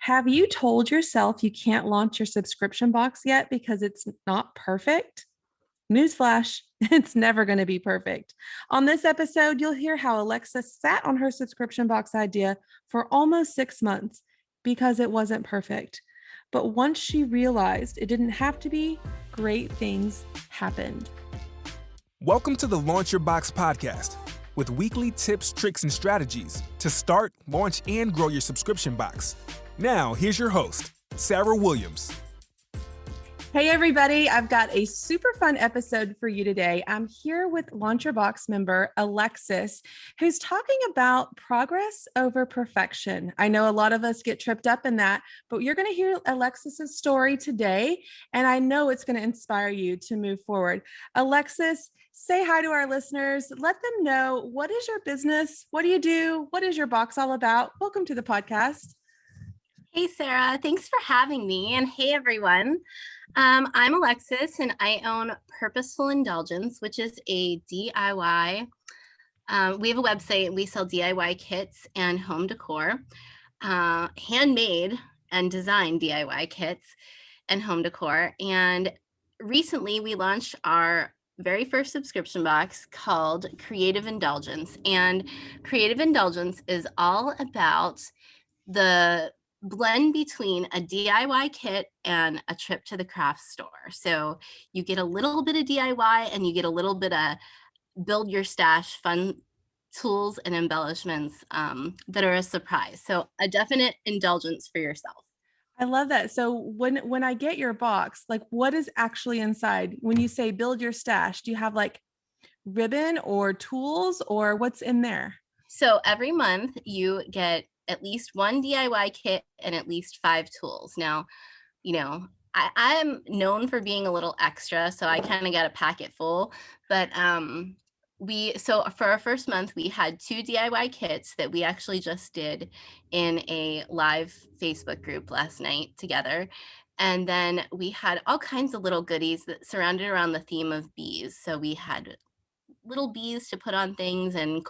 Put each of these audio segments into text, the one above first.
Have you told yourself you can't launch your subscription box yet because it's not perfect? Newsflash, it's never going to be perfect. On this episode, you'll hear how Alexis sat on her subscription box idea for almost 6 months because it wasn't perfect. But once she realized it didn't have to be, great things happened. Welcome to the Launch Your Box podcast with weekly tips, tricks, and strategies to start, launch, and grow your subscription box. Now, here's your host, Sarah Williams. Hey, everybody. I've got a super fun episode for you today. I'm here with Launch Your Box member, Alexis, who's talking about progress over perfection. I know a lot of us get tripped up in that, but you're going to hear Alexis's story today, and I know it's going to inspire you to move forward. Alexis, say hi to our listeners. Let them know, what is your business? What do you do? What is your box all about? Welcome to the podcast. Hey, Sarah. Thanks for having me. And hey, everyone. I'm Alexis, and I own Purposeful Indulgence, which is a DIY. We have a website. We sell DIY kits and home decor, handmade and designed DIY kits and home decor. And recently, we launched our very first subscription box called Creative Indulgence. And Creative Indulgence is all about the blend between a DIY kit and a trip to the craft store. So you get a little bit of DIY and you get a little bit of build your stash fun tools and embellishments that are a surprise. So a definite indulgence for yourself. I love that. So when I get your box, like, what is actually inside? When you say build your stash, do you have like ribbon or tools, or what's in there? So every month you get at least one DIY kit and at least 5 tools. Now, I'm known for being a little extra, so I kind of got a packet full. But so for our first month, we had 2 DIY kits that we actually just did in a live Facebook group last night together. And then we had all kinds of little goodies that surrounded around the theme of bees. So we had little bees to put on things and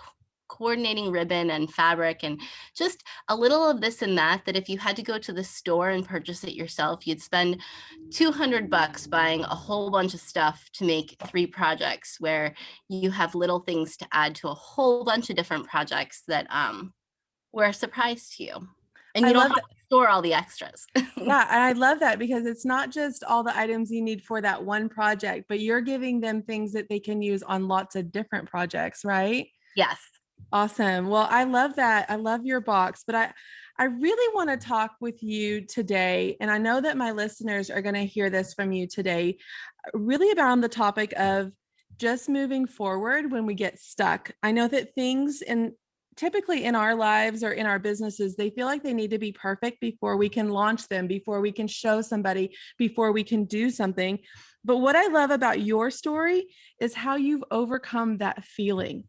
coordinating ribbon and fabric and just a little of this and that if you had to go to the store and purchase it yourself, you'd spend $200 buying a whole bunch of stuff to make 3 projects, where you have little things to add to a whole bunch of different projects that were a surprise to you. And you don't have to store all the extras. Yeah, and I love that, because it's not just all the items you need for that one project, but you're giving them things that they can use on lots of different projects, right? Yes. Awesome. Well, I love that. I love your box, but I really want to talk with you today. And I know that my listeners are going to hear this from you today, really about on the topic of just moving forward when we get stuck. I know that things typically in our lives or in our businesses, they feel like they need to be perfect before we can launch them, before we can show somebody, before we can do something. But what I love about your story is how you've overcome that feeling.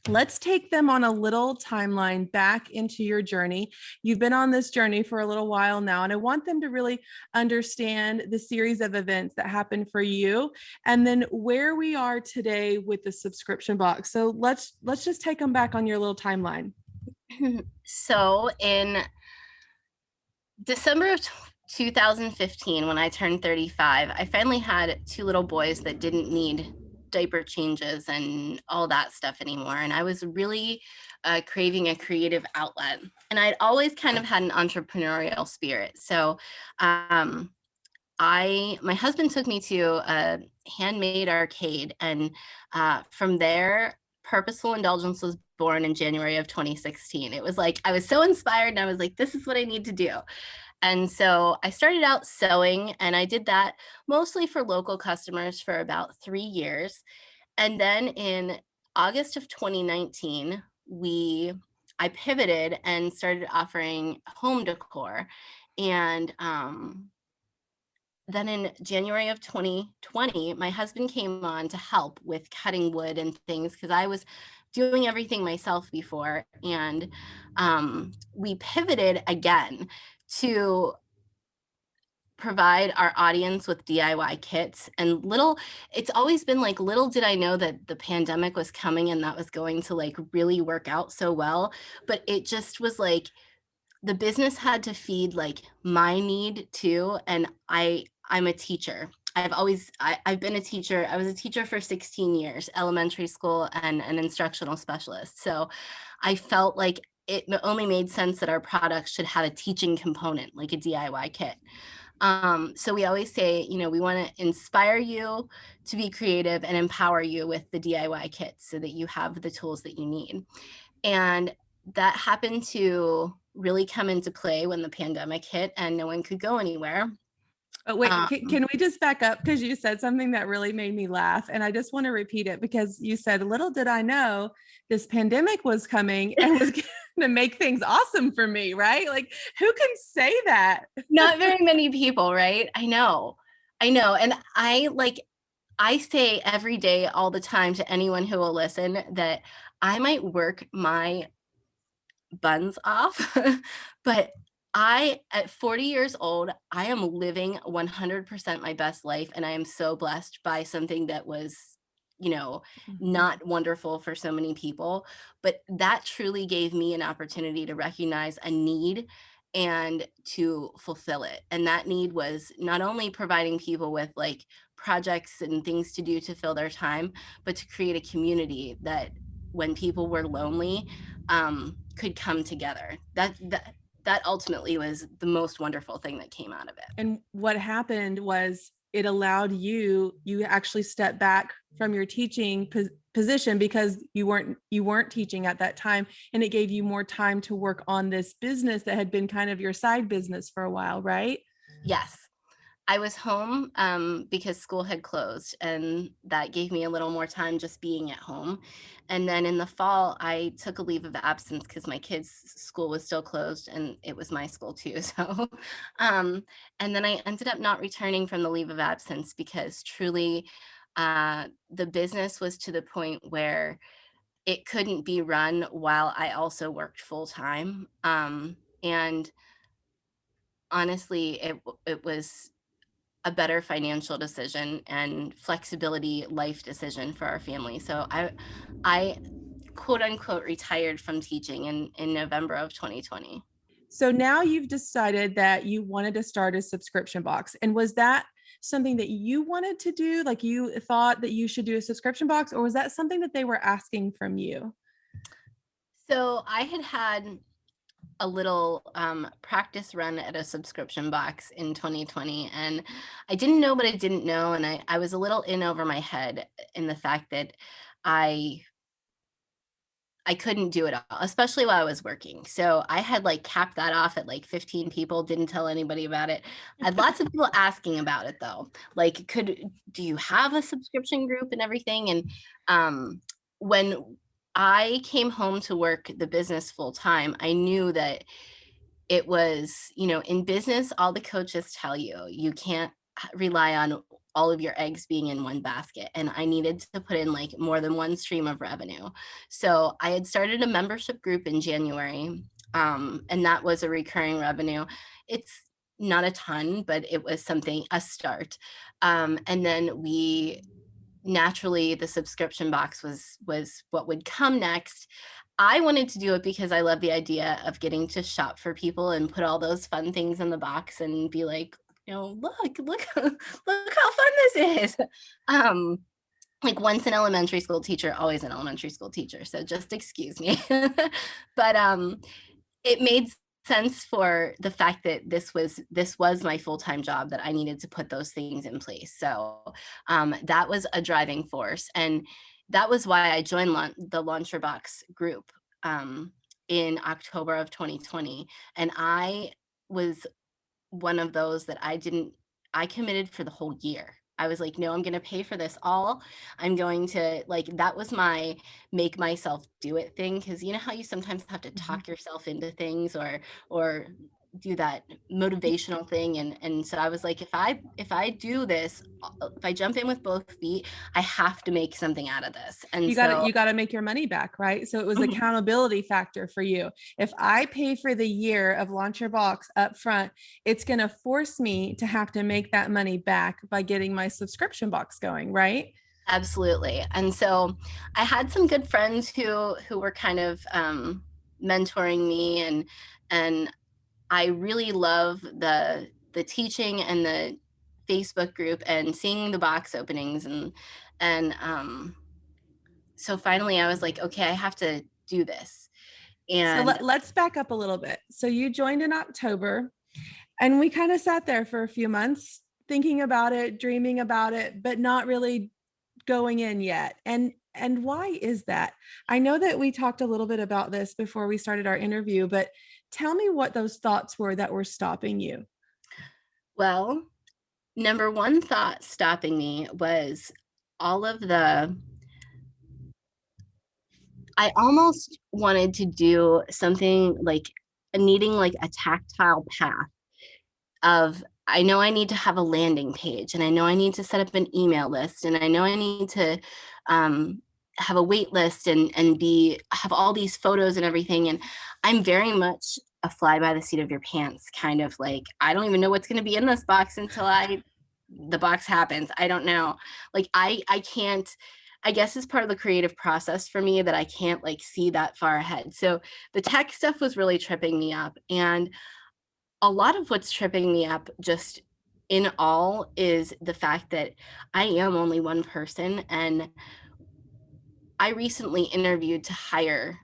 Let's take them on a little timeline back into your journey. You've been on this journey for a little while now, and I want them to really understand the series of events that happened for you, and then where we are today with the subscription box. So let's just take them back on your little timeline. So in December of 2015, when I turned 35, I finally had 2 little boys that didn't need diaper changes and all that stuff anymore. And I was really craving a creative outlet. And I'd always kind of had an entrepreneurial spirit. So my husband took me to a handmade arcade. And from there, Purposeful Indulgence was born in January of 2016. It was like, I was so inspired, and I was like, this is what I need to do. And so I started out sewing, and I did that mostly for local customers for about 3 years. And then in August of 2019, I pivoted and started offering home decor. And then in January of 2020, my husband came on to help with cutting wood and things, because I was doing everything myself before. And we pivoted again to provide our audience with DIY kits. And it's always been like, little did I know that the pandemic was coming and that was going to like really work out so well. But it just was like, the business had to feed like my need too. And I'm a teacher. I've been a teacher. I was a teacher for 16 years, elementary school and an instructional specialist. So I felt like it only made sense that our products should have a teaching component, like a DIY kit. So we always say, we want to inspire you to be creative and empower you with the DIY kits so that you have the tools that you need. And that happened to really come into play when the pandemic hit and no one could go anywhere. But wait, Um, can we just back up? Because you said something that really made me laugh. And I just want to repeat it because you said, little did I know this pandemic was coming and was going to make things awesome for me, right? Like, who can say that? Not very many people, right? I know. And I say every day, all the time to anyone who will listen that I might work my buns off, but at 40 years old, I am living 100% my best life. And I am so blessed by something that was, Mhm. not wonderful for so many people. But that truly gave me an opportunity to recognize a need and to fulfill it. And that need was not only providing people with like projects and things to do to fill their time, but to create a community that when people were lonely, could come together. That ultimately was the most wonderful thing that came out of it. And what happened was it allowed you actually step back from your teaching position because you weren't teaching at that time, and it gave you more time to work on this business that had been kind of your side business for a while, right? Yes. I was home because school had closed, and that gave me a little more time just being at home. And then in the fall, I took a leave of absence because my kids' school was still closed, and it was my school too. So, um, and then I ended up not returning from the leave of absence because truly, the business was to the point where it couldn't be run while I also worked full time. And honestly, it was a better financial decision and flexibility life decision for our family. So I quote unquote retired from teaching in November of 2020. So now you've decided that you wanted to start a subscription box. And was that something that you wanted to do? Like you thought that you should do a subscription box, or was that something that they were asking from you? So I had a little practice run at a subscription box in 2020, and I didn't know what I didn't know, and I was a little in over my head in the fact that I I couldn't do it all, especially while I was working. So I had like capped that off at like 15 people, didn't tell anybody about it. I had lots of people asking about it though. Like, do you have a subscription group and everything? And when I came home to work the business full time, I knew that it was, in business, all the coaches tell you, you can't rely on all of your eggs being in one basket. And I needed to put in like more than one stream of revenue. So I had started a membership group in January, and that was a recurring revenue. It's not a ton, but it was something, a start. And then we naturally the subscription box was what would come next. I wanted to do it because I love the idea of getting to shop for people and put all those fun things in the box and be like, look look how fun this is. um like once an elementary school teacher, always an elementary school teacher, so just excuse me. But it made sense for the fact that this was my full-time job, that I needed to put those things in place. So that was a driving force, and that was why I joined the Launcher Box group in October of 2020. And I was one of those that I committed for the whole year. I was like, no, I'm going to pay for this all. I'm going to like, that was my make myself do it thing. Cause you know how you sometimes have to Mhm. talk yourself into things or do that motivational thing. And so I was like, if I do this, if I jump in with both feet, I have to make something out of this. And so You got to make your money back, right? So it was accountability factor for you. If I pay for the year of Launch Your Box up front, it's going to force me to have to make that money back by getting my subscription box going, right? absolutely. And so I had some good friends who were kind of mentoring me, and I really love the teaching and the Facebook group and seeing the box openings, and so finally I was like, okay, I have to do this. So And let's back up a little bit. So you joined in October, and we kind of sat there for a few months thinking about it, dreaming about it, but not really going in yet. And why is that? I know that we talked a little bit about this before we started our interview, but tell me what those thoughts were that were stopping you. well, number one thought stopping me was all of the I almost wanted to do something like needing like a tactile path of I know I need to have a landing page, and I know I need to set up an email list, and I know I need to have a wait list and be have all these photos and everything. And I'm very much a fly by the seat of your pants kind of like, I don't even know what's going to be in this box until the box happens. I don't know. Like I can't, I guess it's part of the creative process for me that I can't like see that far ahead. So the tech stuff was really tripping me up. And a lot of what's tripping me up just in all is the fact that I am only one person. And I recently interviewed to hire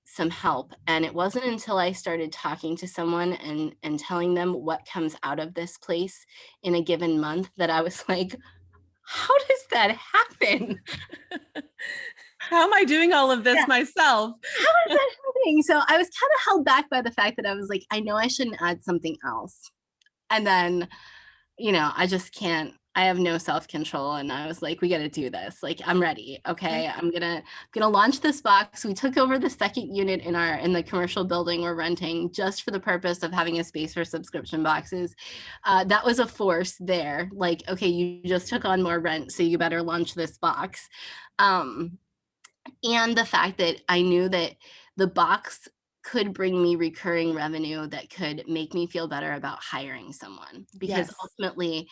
some help. And it wasn't until I started talking to someone and telling them what comes out of this place in a given month that I was like, how does that happen? How am I doing all of this Yeah. myself? How is that happening? So I was kind of held back by the fact that I was like, I know I shouldn't add something else. And then, I just can't, I have no self-control. And I was like, we got to do this. Like, I'm ready. Okay. I'm gonna launch this box. We took over the second unit in the commercial building we're renting just for the purpose of having a space for subscription boxes. That was a force there. Like, okay, you just took on more rent, so you better launch this box. And the fact that I knew that the box could bring me recurring revenue that could make me feel better about hiring someone, because Yes. ultimately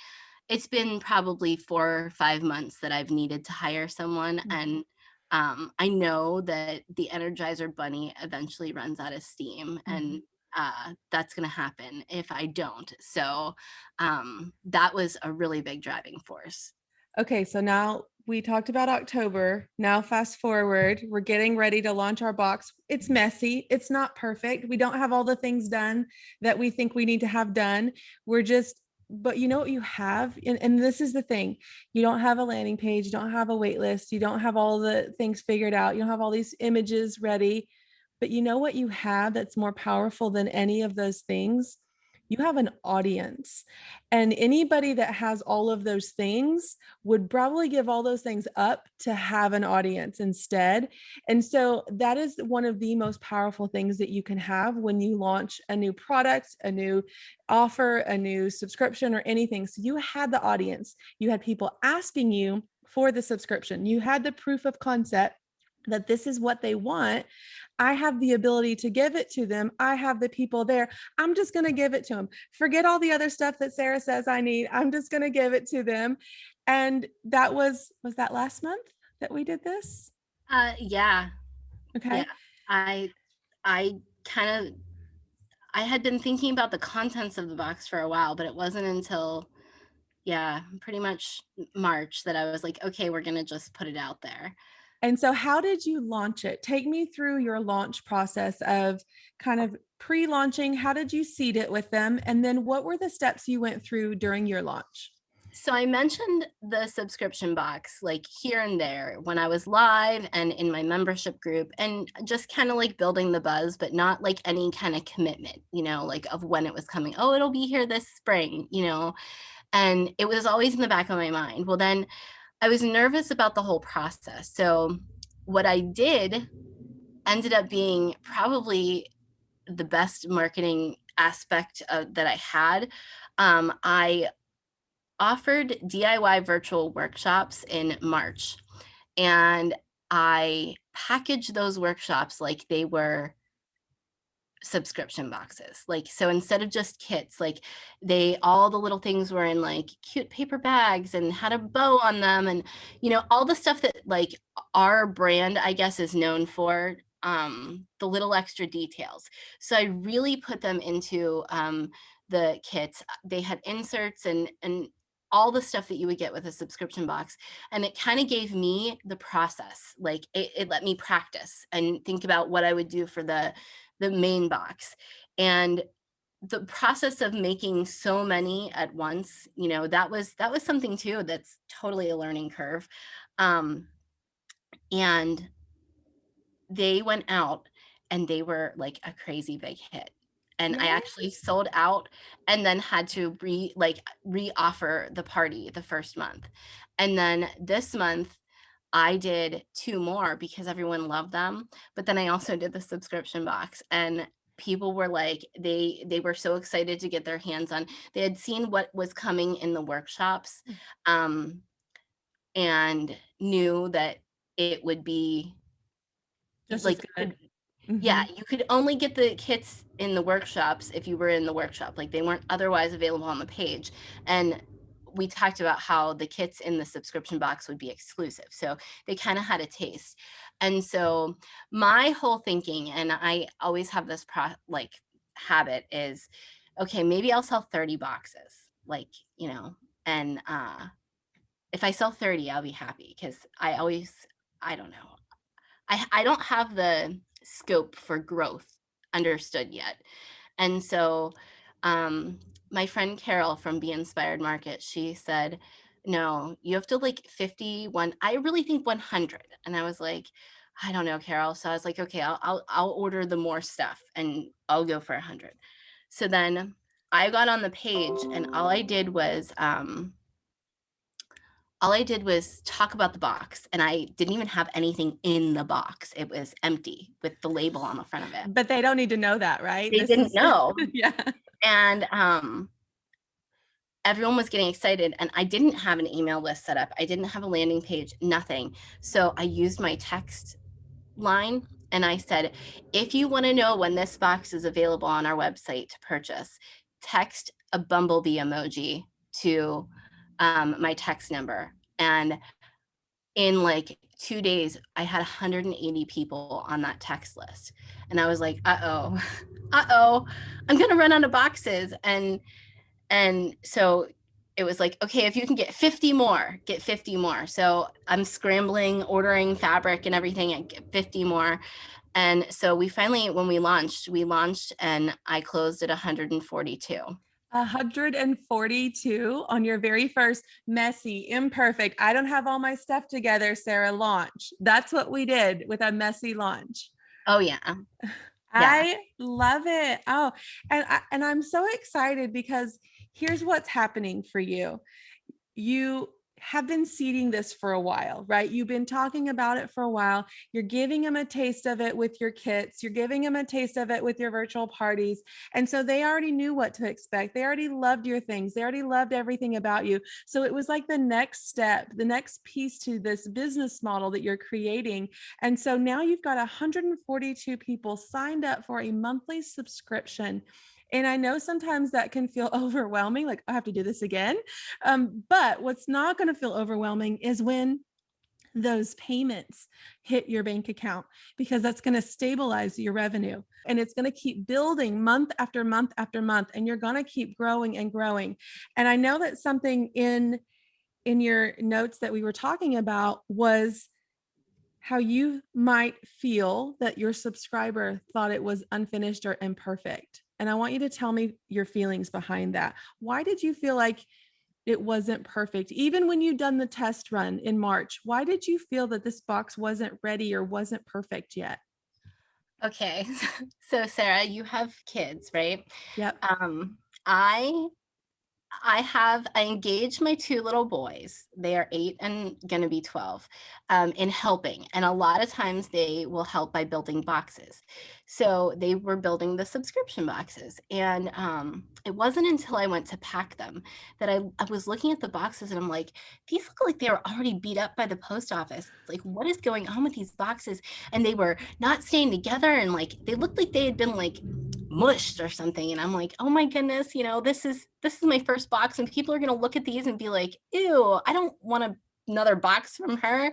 it's been probably 4 or 5 months that I've needed to hire someone. Mhm. And I know that the Energizer Bunny eventually runs out of steam, and that's going to happen if I don't. So that was a really big driving force. Okay, so now we talked about October. Now, fast forward, we're getting ready to launch our box. It's messy, it's not perfect. We don't have all the things done that we think we need to have done. We're just, but you know what you have? And this is the thing, you don't have a landing page, you don't have a wait list, you don't have all the things figured out, you don't have all these images ready. But you know what you have that's more powerful than any of those things? You have an audience. And anybody that has all of those things would probably give all those things up to have an audience instead. And so that is one of the most powerful things that you can have when you launch a new product, a new offer, a new subscription, or anything. So you had the audience, you had people asking you for the subscription, you had the proof of concept that this is what they want. I have the ability to give it to them. I have the people there. I'm just going to give it to them. Forget all the other stuff that Sarah says I need. I'm just going to give it to them. And that was that last month that we did this? Yeah. Yeah. Okay. I kind of I had been thinking about the contents of the box for a while, but it wasn't until pretty much March that I was like, okay, we're going to just put it out there. And so how did you launch it? Take me through your launch process of kind of pre-launching. How did you seed it with them? And then what were the steps you went through during your launch? So I mentioned the subscription box like here and there when I was live and in my membership group, and just kind of like building the buzz, but not like any kind of commitment, like of when it was coming. Oh, it'll be here this spring, and it was always in the back of my mind. Well, then I was nervous about the whole process. So what I did ended up being probably the best marketing aspect that I had. I offered DIY virtual workshops in March, and I packaged those workshops like they were subscription boxes. Like, so instead of just kits, like all the little things were in like cute paper bags and had a bow on them, and all the stuff that like our brand, I guess, is known for. the little extra details. So I really put them into the kits. They had inserts and all the stuff that you would get with a subscription box. And it kind of gave me the process. Like it let me practice and think about what I would do for the main box. And the process of making so many at once, that was something too that's totally a learning curve. Um, and they went out and they were like a crazy big hit. And I actually Yes. sold out and then had to re-offer the party the first month. And then this month I did 2 more because everyone loved them, but then I also did the subscription box, and people were like they were so excited to get their hands on. They had seen what was coming in the workshops, um, and knew that it would be Just as like good. yeah, Mhm. you could only get the kits in the workshops if you were in the workshop. Like they weren't otherwise available on the page. And we talked about how the kits in the subscription box would be exclusive. So they kind of had a taste. And so my whole thinking, and I always have this habit is, okay, maybe I'll sell 30 boxes. Like, and if I sell 30, I'll be happy because I don't know. I don't have the scope for growth understood yet. And so my friend Carol from Be Inspired Market, she said, no, you have to like 51. I really think 100. And I was like, I don't know, Carol. So I was like, okay, I'll order the more stuff and I'll go for 100. So then I got on the page and all I did was talk about the box, and I didn't even have anything in the box. It was empty with the label on the front of it. But they don't need to know that, right? They This didn't is know. yeah. And everyone was getting excited, and I didn't have an email list set up. I didn't have a landing page, nothing. So I used my text line and I said, if you want to know when this box is available on our website to purchase, text a bumblebee emoji to my text number. And in like 2 days, I had 180 people on that text list. And I was like, uh-oh, uh-oh, I'm gonna run out of boxes. And so it was like, okay, if you can get 50 more, get 50 more. So I'm scrambling, ordering fabric and everything, and get 50 more. And so we finally, when we launched and I closed at 142. 142 on your very first messy, imperfect, I don't have all my stuff together, Sarah launch. That's what we did with a messy launch. Oh yeah. Yeah. I love it. Oh, and I'm so excited because here's what's happening for you. You have been seeding this for a while, right? You've been talking about it for a while. You're giving them a taste of it with your kits. You're giving them a taste of it with your virtual parties. And so they already knew what to expect. They already loved your things. They already loved everything about you. So it was like the next step, the next piece to this business model that you're creating. And so now you've got 142 people signed up for a monthly subscription. And I know sometimes that can feel overwhelming, like I have to do this again. But what's not going to feel overwhelming is when those payments hit your bank account, because that's going to stabilize your revenue and it's going to keep building month after month after month, and you're going to keep growing and growing. And I know that something in your notes that we were talking about was how you might feel that your subscriber thought it was unfinished or imperfect. And I want you to tell me your feelings behind that. Why did you feel like it wasn't perfect? Even when you done the test run in March, why did you feel that this box wasn't ready or wasn't perfect yet? Okay. So Sarah, you have kids, right? Yep. I I engaged my 2 little boys. They are 8 and gonna be 12, in helping, and a lot of times they will help by building boxes. So they were building the subscription boxes, and, it wasn't until I went to pack them that I was looking at the boxes and I'm like, "These look like they were already beat up by the post office. Like, what is going on with these boxes?" And they were not staying together, and, like, they looked like they had been, like, mushed or something. And I'm like, oh my goodness, this is my first box, and people are gonna look at these and be like, ew, I don't want to another box from her.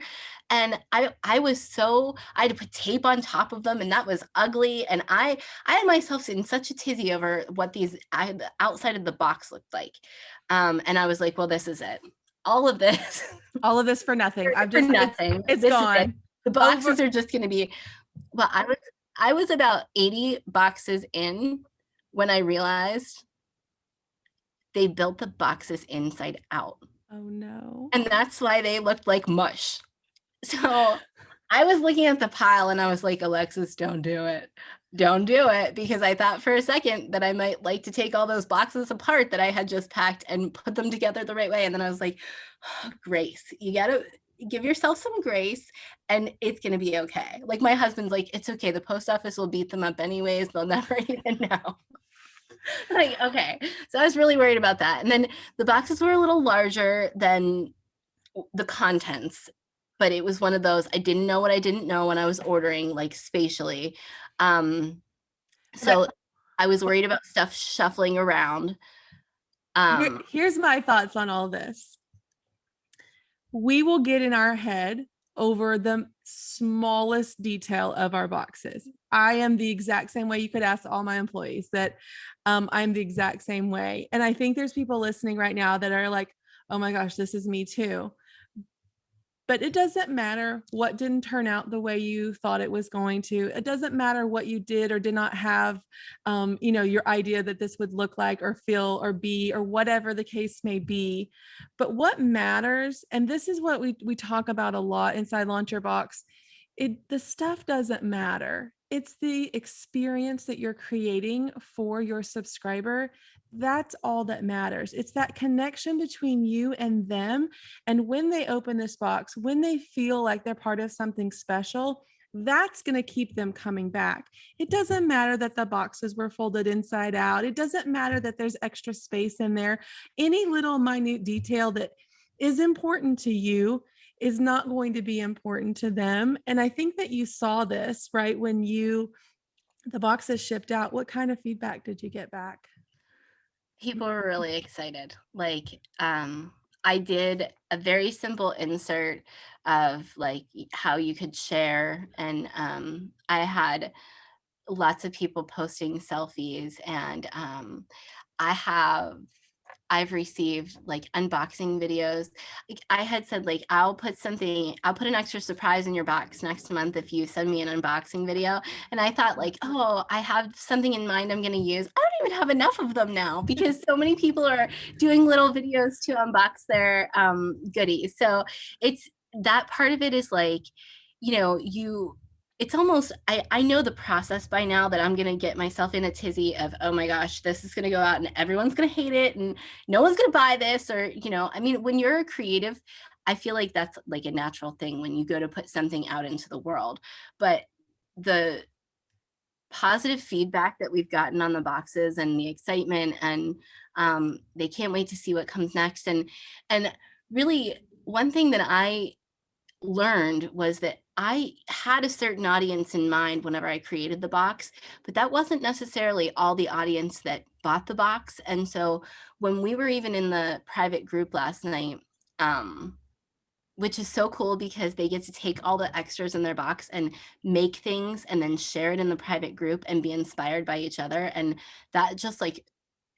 And I was so, I had to put tape on top of them, and that was ugly. And I had myself in such a tizzy over what the outside of the box looked like. And I was like, well, this is it. All of this All of this for nothing. for nothing. It's This is it. gone. The boxes are just going to be, well, I was about 80 boxes in when I realized they built the boxes inside out. Oh no. And that's why they looked like mush. So I was looking at the pile and I was like, Alexis, don't do it. Don't do it. Because I thought for a second that I might like to take all those boxes apart that I had just packed and put them together the right way. And then I was like, oh, Grace, you got to give yourself some grace and it's going to be okay. Like my husband's like, it's okay. The post office will beat them up anyways. They'll never even know. Like, okay. So I was really worried about that. And then the boxes were a little larger than the contents, but it was one of those, I didn't know what I didn't know when I was ordering, like spatially. So I was worried about stuff shuffling around. Here's my thoughts on all this. We will get in our head over the smallest detail of our boxes. I am the exact same way. You could ask all my employees that I'm the exact same way. And I think there's people listening right now that are like, oh my gosh, this is me too. But it doesn't matter what didn't turn out the way you thought it was going to. It doesn't matter what you did or did not have, your idea that this would look like or feel or be or whatever the case may be. But what matters, and this is what we talk about a lot inside Launch Your Box, the stuff doesn't matter. It's the experience that you're creating for your subscriber. That's all that matters. It's that connection between you and them. And when they open this box, when they feel like they're part of something special, that's going to keep them coming back. It doesn't matter that the boxes were folded inside out. It doesn't matter that there's extra space in there. Any little minute detail that is important to you is not going to be important to them. And I think that you saw this, right? When the boxes shipped out, what kind of feedback did you get back? People were really excited. Like, I did a very simple insert of like how you could share. And I had lots of people posting selfies and I've received like unboxing videos. Like I had said, like, I'll put an extra surprise in your box next month if you send me an unboxing video. And I thought like, oh, I have something in mind I'm going to use. I don't even have enough of them now because so many people are doing little videos to unbox their goodies. So it's that part of it is like, it's almost, I know the process by now that I'm going to get myself in a tizzy of, oh my gosh, this is going to go out and everyone's going to hate it and no one's going to buy this. Or, I mean, when you're a creative, I feel like that's like a natural thing when you go to put something out into the world. But the positive feedback that we've gotten on the boxes and the excitement and they can't wait to see what comes next. And really one thing that I learned was that I had a certain audience in mind whenever I created the box, but that wasn't necessarily all the audience that bought the box. And so when we were even in the private group last night, which is so cool because they get to take all the extras in their box and make things and then share it in the private group and be inspired by each other. And that just like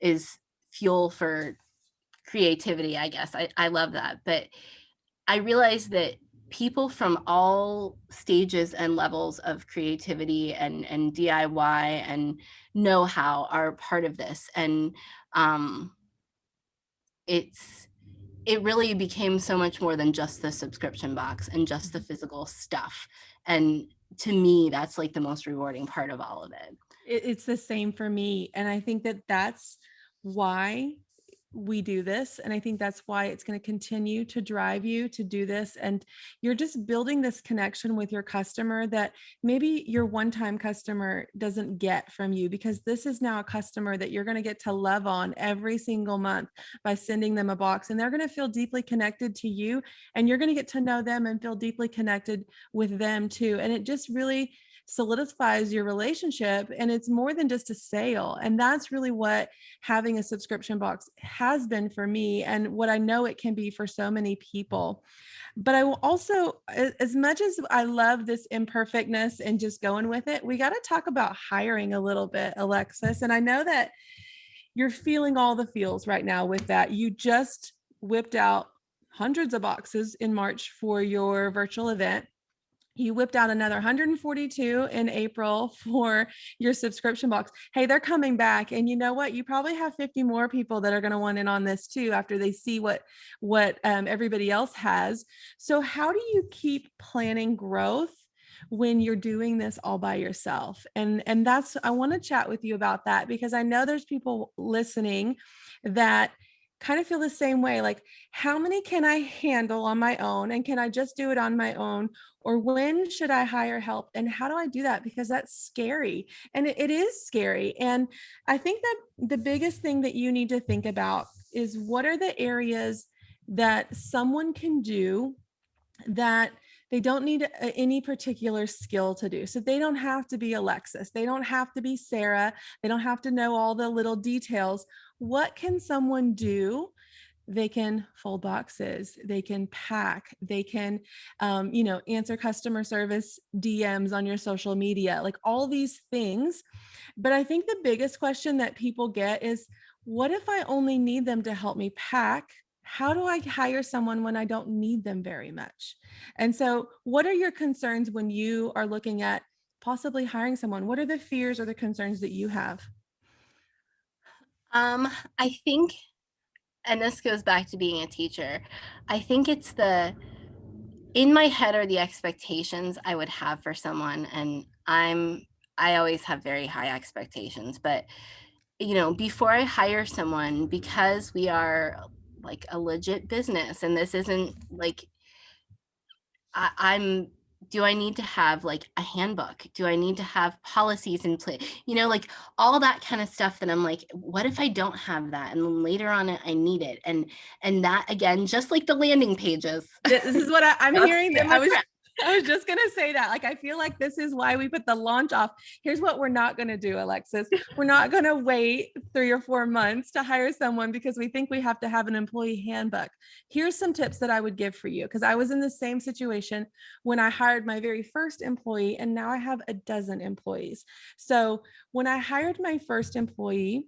is fuel for creativity, I guess. I love that. But I realized that people from all stages and levels of creativity and DIY and know-how are part of this. And it really became so much more than just the subscription box and just the physical stuff. And to me, that's like the most rewarding part of all of it. It's the same for me. And I think that that's why we do this. And I think that's why it's going to continue to drive you to do this. And you're just building this connection with your customer that maybe your one-time customer doesn't get from you, because this is now a customer that you're going to get to love on every single month by sending them a box. And they're going to feel deeply connected to you, and you're going to get to know them and feel deeply connected with them too. And it just really solidifies your relationship, and it's more than just a sale. And that's really what having a subscription box has been for me, and what I know it can be for so many people. But I will also, as much as I love this imperfectness and just going with it, we got to talk about hiring a little bit, Alexis. And I know that you're feeling all the feels right now with that. You just whipped out hundreds of boxes in March for your virtual event. You whipped out another 142 in April for your subscription box. Hey, they're coming back. And you know what? You probably have 50 more people that are going to want in on this too, after they see what everybody else has. So how do you keep planning growth when you're doing this all by yourself? And that's, I want to chat with you about that, because I know there's people listening that kind of feel the same way. Like, how many can I handle on my own? And can I just do it on my own? Or when should I hire help? And how do I do that? Because that's scary. And it is scary. And I think that the biggest thing that you need to think about is, what are the areas that someone can do that they don't need any particular skill to do? So they don't have to be Alexis. They don't have to be Sarah. They don't have to know all the little details. What can someone do? They can fold boxes, they can pack, they can, answer customer service DMs on your social media, like all these things. But I think the biggest question that people get is, what if I only need them to help me pack? How do I hire someone when I don't need them very much? And so what are your concerns when you are looking at possibly hiring someone? What are the fears or the concerns that you have? I think, and this goes back to being a teacher, I think it's in my head are the expectations I would have for someone. And I always have very high expectations, but before I hire someone, because we are like a legit business, and this isn't like, I'm do I need to have like a handbook? Do I need to have policies in place? Like all that kind of stuff that I'm like, what if I don't have that? And then later on I need it. And that, again, just like the landing pages. This is what I'm hearing. They're my I was just going to say that. Like, I feel like this is why we put the launch off. Here's what we're not going to do, Alexis. We're not going to wait 3 or 4 months to hire someone because we think we have to have an employee handbook. Here's some tips that I would give for you, because I was in the same situation when I hired my very first employee, and now I have a dozen employees. So when I hired my first employee,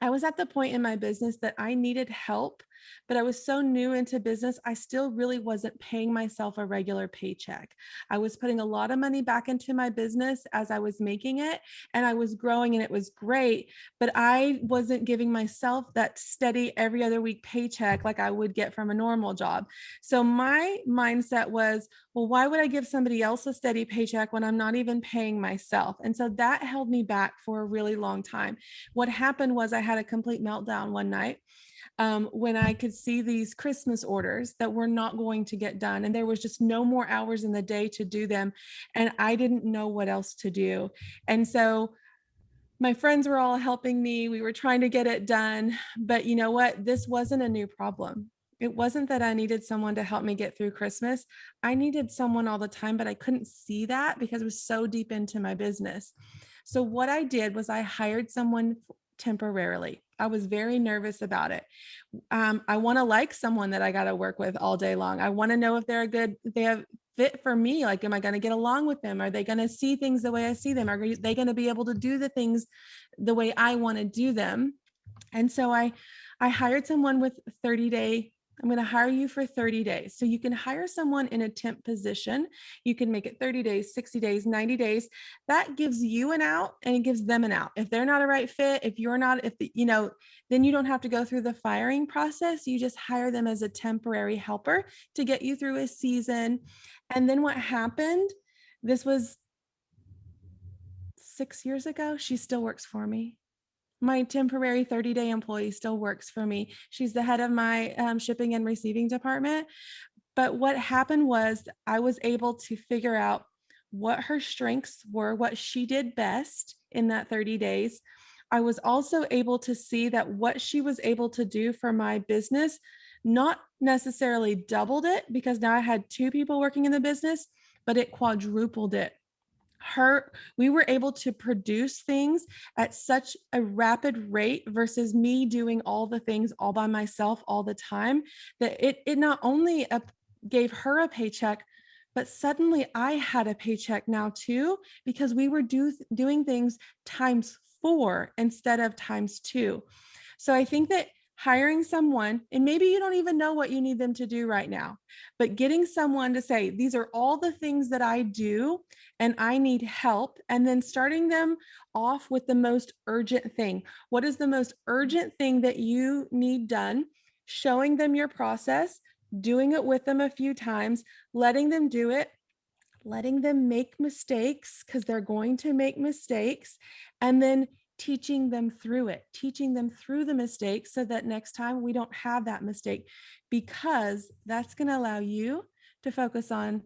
I was at the point in my business that I needed help, but I was so new into business, I still really wasn't paying myself a regular paycheck. I was putting a lot of money back into my business as I was making it, and I was growing, and it was great, but I wasn't giving myself that steady every other week paycheck like I would get from a normal job. So my mindset was, well, why would I give somebody else a steady paycheck when I'm not even paying myself? And so that held me back for a really long time. What happened was I had a complete meltdown one night when I could see these Christmas orders that were not going to get done. And there was just no more hours in the day to do them. And I didn't know what else to do. And so my friends were all helping me. We were trying to get it done. But you know what? This wasn't a new problem. It wasn't that I needed someone to help me get through Christmas. I needed someone all the time, but I couldn't see that because it was so deep into my business. So what I did was I hired someone temporarily. I was very nervous about it. I want to like someone that I got to work with all day long. I want to know if they have fit for me. Like, am I going to get along with them? Are they going to see things the way I see them? Are they going to be able to do the things the way I want to do them? And so I hired someone with 30-day. I'm going to hire you for 30 days. So you can hire someone in a temp position. You can make it 30 days, 60 days, 90 days. That gives you an out, and it gives them an out. If they're not a right fit, if you're not, then you don't have to go through the firing process. You just hire them as a temporary helper to get you through a season. And then what happened, this was 6 years ago, she still works for me. My temporary 30-day employee still works for me. She's the head of my shipping and receiving department. But what happened was I was able to figure out what her strengths were, what she did best in that 30 days. I was also able to see that what she was able to do for my business, not necessarily doubled it, because now I had 2 people working in the business, but it quadrupled it. we were able to produce things at such a rapid rate versus me doing all the things all by myself all the time, that it not only gave her a paycheck, but suddenly I had a paycheck now too, because we were doing things times 4 instead of times 2. So I think that hiring someone, and maybe you don't even know what you need them to do right now, but getting someone to say, these are all the things that I do and I need help, and then starting them off with the most urgent thing. What is the most urgent thing that you need done? Showing them your process, doing it with them a few times, letting them do it, letting them make mistakes because they're going to make mistakes, and then teaching them through it, teaching them through the mistakes so that next time we don't have that mistake, because that's going to allow you to focus on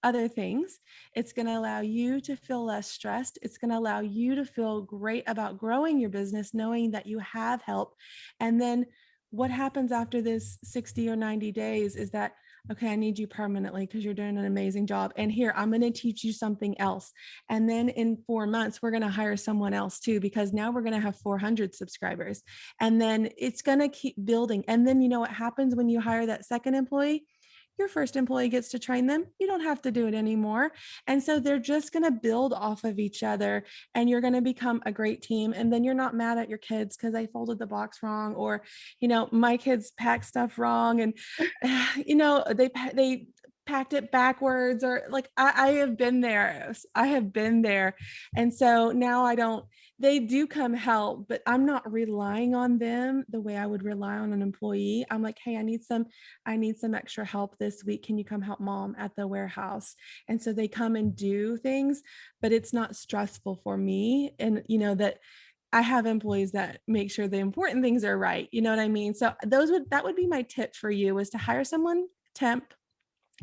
other things. It's going to allow you to feel less stressed. It's going to allow you to feel great about growing your business, knowing that you have help. And then what happens after this 60 or 90 days is that, okay, I need you permanently because you're doing an amazing job. And here, I'm going to teach you something else. And then in 4 months, we're going to hire someone else too, because now we're going to have 400 subscribers. And then it's going to keep building. And then you know what happens when you hire that second employee? Your first employee gets to train them. You don't have to do it anymore. And so they're just going to build off of each other, and you're going to become a great team. And then you're not mad at your kids because they folded the box wrong, or, my kids packed stuff wrong, and, they packed it backwards, or like, I have been there. I have been there. And so now they do come help, but I'm not relying on them the way I would rely on an employee. I'm like, hey, I need some extra help this week. Can you come help mom at the warehouse? And so they come and do things, but it's not stressful for me. And that I have employees that make sure the important things are right. You know what I mean? So that would be my tip for you, is to hire someone temp,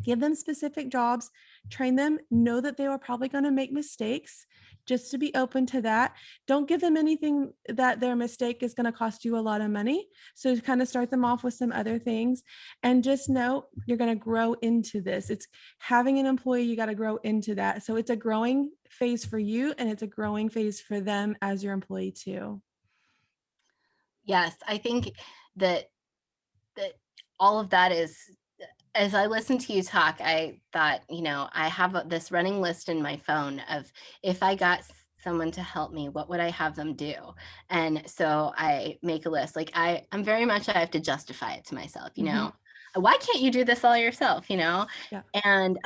give them specific jobs, train them, know that they are probably going to make mistakes, just to be open to that. Don't give them anything that their mistake is going to cost you a lot of money. So kind of start them off with some other things, and just know you're going to grow into this. It's having an employee, you got to grow into that. So it's a growing phase for you, and it's a growing phase for them as your employee too. Yes, I think that all of that is, as I listened to you talk, I thought, I have this running list in my phone of, if I got someone to help me, what would I have them do? And so I make a list. Like, I'm very much, I have to justify it to myself, Mhm. why can't you do this all yourself, Yeah. And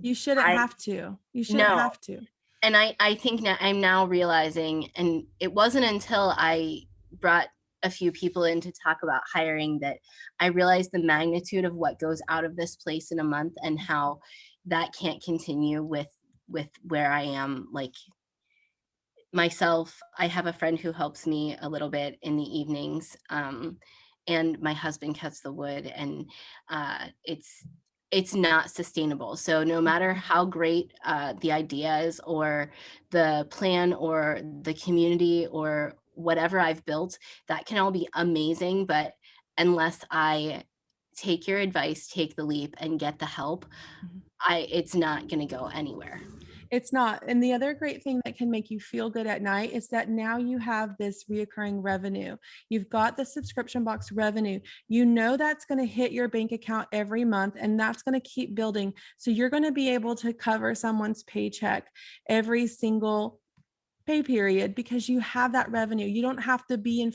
You shouldn't I have to. You shouldn't no. have to. And I think now I'm now realizing, and it wasn't until I brought a few people in to talk about hiring that I realized the magnitude of what goes out of this place in a month, and how that can't continue with where I am. Like, myself, I have a friend who helps me a little bit in the evenings, and my husband cuts the wood, and it's not sustainable. So no matter how great the idea is, or the plan, or the community, or whatever I've built, that can all be amazing, but unless I take your advice, take the leap, and get the help, Mhm. it's not going to go anywhere. It's not. And the other great thing that can make you feel good at night is that now you have this reoccurring revenue. You've got the subscription box revenue. You know that's going to hit your bank account every month, and that's going to keep building. So you're going to be able to cover someone's paycheck every single pay period, because you have that revenue. You don't have to be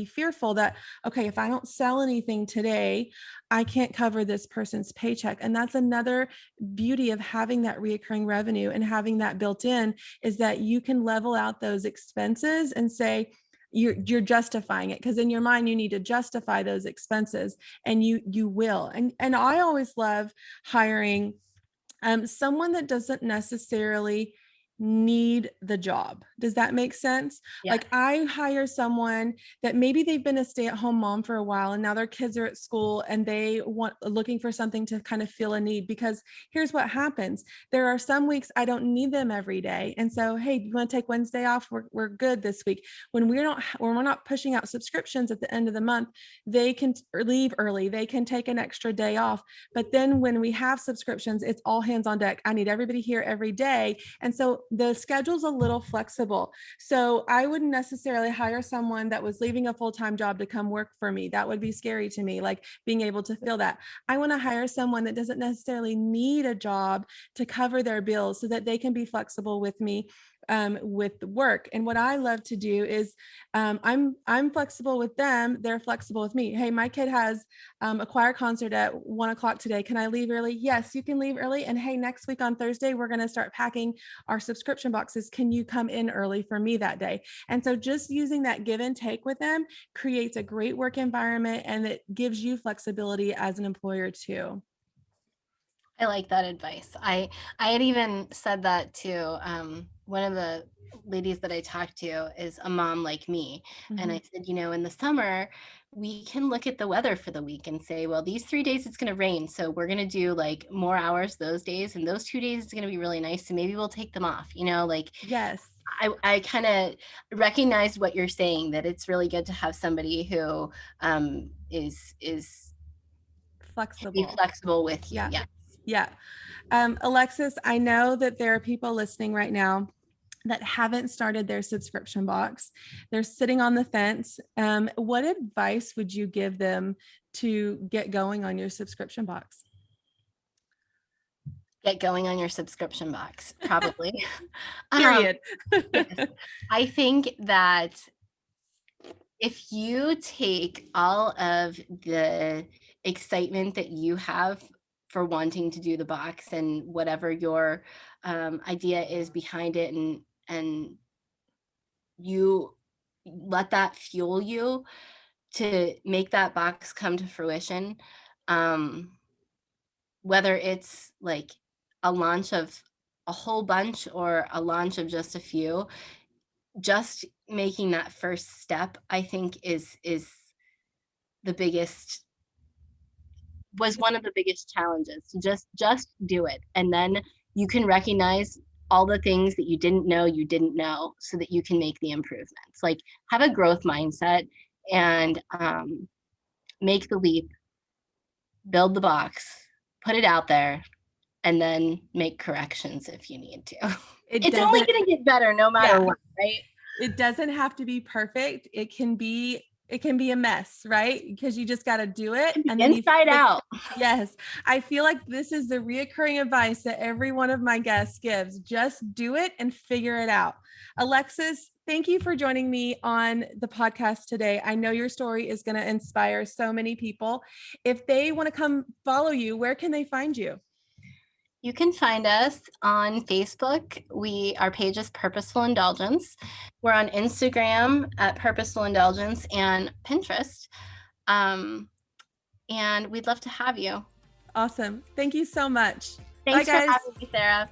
fearful that, okay, if I don't sell anything today, I can't cover this person's paycheck. And that's another beauty of having that reoccurring revenue and having that built in, is that you can level out those expenses and say, you're justifying it, because in your mind you need to justify those expenses, and you will. And I always love hiring someone that doesn't necessarily need the job. Does that make sense? Yes. Like, I hire someone that maybe they've been a stay-at-home mom for a while, and now their kids are at school, and they looking for something to kind of fill a need. Because here's what happens. There are some weeks I don't need them every day. And so, hey, you want to take Wednesday off? We're good this week. When we're not pushing out subscriptions at the end of the month, they can leave early. They can take an extra day off. But then when we have subscriptions, it's all hands on deck. I need everybody here every day. And so the schedule's a little flexible. So I wouldn't necessarily hire someone that was leaving a full-time job to come work for me. That would be scary to me, like being able to feel that. I want to hire someone that doesn't necessarily need a job to cover their bills so that they can be flexible with me with work. And what I love to do is I'm flexible with them. They're flexible with me. Hey, my kid has a choir concert at 1:00 today. Can I leave early? Yes, you can leave early. And hey, next week on Thursday, we're going to start packing our subscription boxes. Can you come in early for me that day? And so just using that give and take with them creates a great work environment, and it gives you flexibility as an employer too. I like that advice. I had even said that to one of the ladies that I talked to is a mom like me. Mm-hmm. And I said, in the summer, we can look at the weather for the week and say, well, these 3 days it's going to rain. So we're going to do like more hours those days. And those 2 days it's going to be really nice. So maybe we'll take them off, Yes. I kind of recognized what you're saying, that it's really good to have somebody who is Flexible. be flexible with you. Yeah. Yeah. Yeah. Alexis, I know that there are people listening right now that haven't started their subscription box. They're sitting on the fence. What advice would you give them to get going on your subscription box? Get going on your subscription box, probably. Period. Yes. I think that if you take all of the excitement that you have for wanting to do the box and whatever your idea is behind it, and you let that fuel you to make that box come to fruition, whether it's like a launch of a whole bunch or a launch of just a few, just making that first step, I think is one of the biggest challenges, to just do it. And then you can recognize all the things that you didn't know so that you can make the improvements. Like, have a growth mindset and make the leap, build the box, put it out there, and then make corrections if you need to. It's only going to get better no matter what, right? It doesn't have to be perfect. It can be a mess, right? Because you just got to do it. And then inside out. Yes. I feel like this is the reoccurring advice that every one of my guests gives. Just do it and figure it out. Alexis, thank you for joining me on the podcast today. I know your story is going to inspire so many people. If they want to come follow you, where can they find you? You can find us on Facebook. Our page is Purposeful Indulgence. We're on Instagram at Purposeful Indulgence and Pinterest. And we'd love to have you. Awesome. Thank you so much. Thanks for having me, Sarah.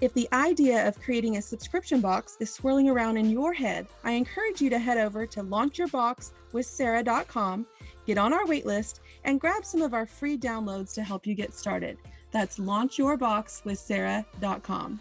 If the idea of creating a subscription box is swirling around in your head, I encourage you to head over to launchyourboxwithsarah.com, get on our waitlist, and grab some of our free downloads to help you get started. That's launchyourboxwithsarah.com.